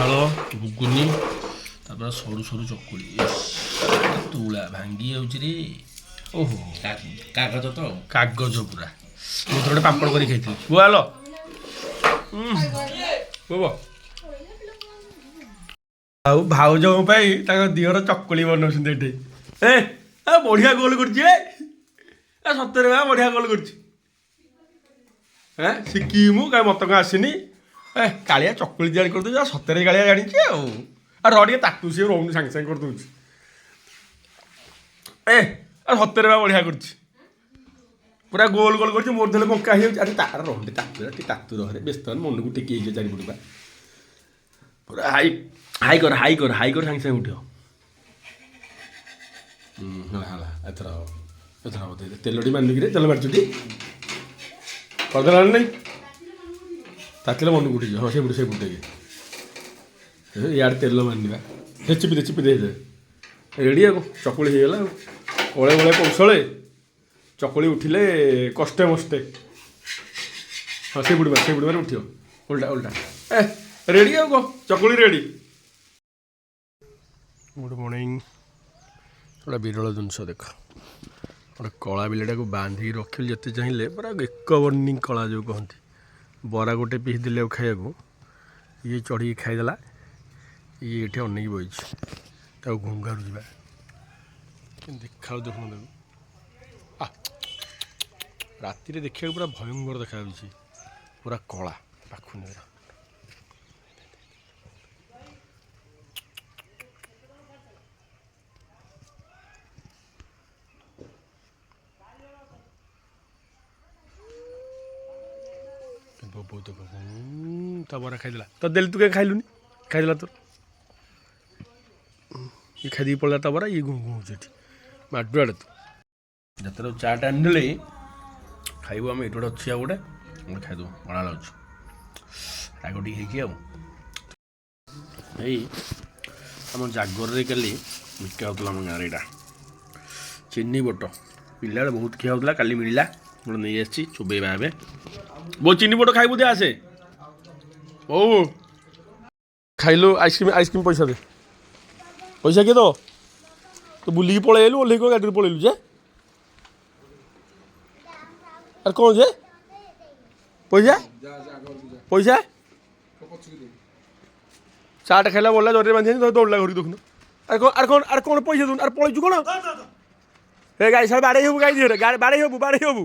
ପଖାଳ ଘୁଗୁନି ତାପରେ ସରୁ ସରୁ ଚକୁଳି ତୁଳା ଭାଙ୍ଗି ଯାଉଛି ରେ। ଓହୋ କାଗଜ ତ କାଗଜ ପୁରା। ମୁଁ ଥରେ ଗୋଟେ ପାମ୍ପଡ଼ କରି ଖାଇଥିଲି। ପୁଅ ଆଲ ପୁଅ ଆଉ ଭାଉଜଙ୍କ ପାଇଁ ତାଙ୍କ ଦିହର ଚକୁଳି ବନାଉଛନ୍ତି ଏଠି। ଏ ବଢ଼ିଆ ଗୋଲ କରୁଛି ଏ ସତରେ ବା ବଢ଼ିଆ ଗୋଲ କରୁଛି। ଶିଖିମୁ କାହିଁ ମତେ କଣ ଆସିନି। କାଳିଆ ଚକୁଳି ତିଆରି କରିଦେଉଛି ଆଉ ସତରେ କାଳିଆ ଜାଣିଛି ଆଉ ରହ ଟିକେ ତାକୁ ସିଏ ରହୁନି ସାଙ୍ଗେ ସାଙ୍ଗେ କରିଦେଉଛି। ସତରେ ବା ବଢ଼ିଆ କରୁଛି ପୁରା ଗୋଲ ଗୋଲ କରୁଛି। ମୋର ଦେଲେ ବଙ୍କା ହେଇଯାଉଛି। ଆରେ ତାର ରହୁନି ଟିକେ ତାତୁ ରହରେ ବ୍ୟସ୍ତ ମନକୁ ଟିକେ ହେଇଯିବ ଚାରିପଟୁ ବା ପୁରା ହାଇ ହାଇ କର ହାଇ କର ହାଇ କର ସାଙ୍ଗେ ସାଙ୍ଗେ ଉଠିବ। ହେଲା ଏଥର ହବ ତେଲଟି ମାରିକିରେ ତେଲ ମାରିଛୁଟି କରିଦେଲାଣି ନାଇଁ ତାତିଲେ ମନକୁ ଉଠିଯିବ। ହଁ ସେପଟେ ସେପଟେ ଇଆଡ଼େ ତେଲ ମାରିନିବା ସେ ଚିପି ଦେଇଦେବେ ରେଡ଼ି ଆଉ ଚକୁଳି ହେଇଗଲା ଆଉ। କଳେ ବଳେ କୌଶଳେ ଚକୁଳି ଉଠିଲେ କଷ୍ଟେ ମଷ୍ଟେ। ହଁ ସେପଟେ ମାରେ ଉଠିବ ଓଲଟା ରେଡ଼ି ଆଉ କଣ ଚକୁଳି ରେଡ଼ି। Good morning. ଗୋଟେ ବିରଳ ଜିନିଷ ଦେଖ ଗୋଟେ କଳା ବିଲେଟାକୁ ବାନ୍ଧିକି ରଖିଲି ଯେତେ ଚାହିଁଲେ ପୁରା ଏକ ବର୍ଣ୍ଣିଂ କଳା ଯେଉଁ କହନ୍ତି। ବରା ଗୋଟେ ପିସ୍ ଦେଲେ ଆଉ ଖାଇବାକୁ ଇଏ ଚଢ଼ିକି ଖାଇଦେଲା। ଇଏ ଏଠି ଅନେଇକି ବଇଛି ତାକୁ ଘୁଙ୍ଗାରୁ ଯିବା କେମିତି ଦେଖାଉ ଦେଖୁନ ତାକୁ ରାତିରେ ଦେଖିବାକୁ ପୁରା ଭୟଙ୍କର ଦେଖାଯାଉଛି ପୁରା କଳା ପାଖୁନି। ତା ବରା ଖାଇଦେଲା ତ ଦେଲି ତୁ କାହିଁ ଖାଇଲୁନି ଖାଇଦେଲା ତୋର ଇଏ ଖାଇଦେଇକି ପଳେଇଲା ତା ବରା ଇଏ ଘୁଙ୍ଗୁଛି ଏଠି ମାଡୁଆଡ଼େ ତୁ ଯେତେବେଳେ ଚାଟା ଆଣିଦେଲେ ଖାଇବୁ ଆମେ ଏଇଠି ଗୋଟେ ଅଛି ଆଉ ଗୋଟେ ଖାଇଦେବୁ ବଢ଼ିଆ ଲାଗୁଛି ରାଗ ଟିକେ ହେଇକି ଆଉ। ଏଇ ଆମ ଜାଗରରେ କାଲି ବିକା ହେଉଥିଲା ଆମ ଗାଁରେ ଏଇଟା ଚିନି ବୋଟ ପିଲାବେଳେ ବହୁତ ଖିଆ ହେଉଥିଲା। କାଲି ମିଳିଲା ଗୋଟେ ନେଇ ଆସିଛି ଚୋବେଇବା ଏବେ। ବୋ ଚିନି ବୋଟ ଖାଇବୁ ଦେ ଆସେ ବୋଉ ଖାଇଲୁ ଆଇସ୍କ୍ରିମ୍ ପଇସା ଦେ ପଇସା କିଏ ଦବ ତୁ ବୁଲିକି ପଳେଇ ଆଇଲୁ ଓହ୍ଲେଇକି ଗାଡ଼ିରେ ପଳେଇଲୁ ଯେ ଆରେ କ'ଣ ଯେ ପଇସା ପଇସା ଚାଟ ଖାଇଲା ବଳିଲା ଜରିରେ ବାନ୍ଧି ଦୌଡ଼ିଲା ଘରକୁ ଦେଖୁନ। ଆରେ କ'ଣ ପଇସା ଦେଉନି ଆରେ ପଳେଇଛୁ କ'ଣ ଏ ଗାଈ ସାର୍ ବାଡ଼େଇ ହବୁ ଗାଈ ଦିହରେ ବାଡ଼େଇ ହବୁ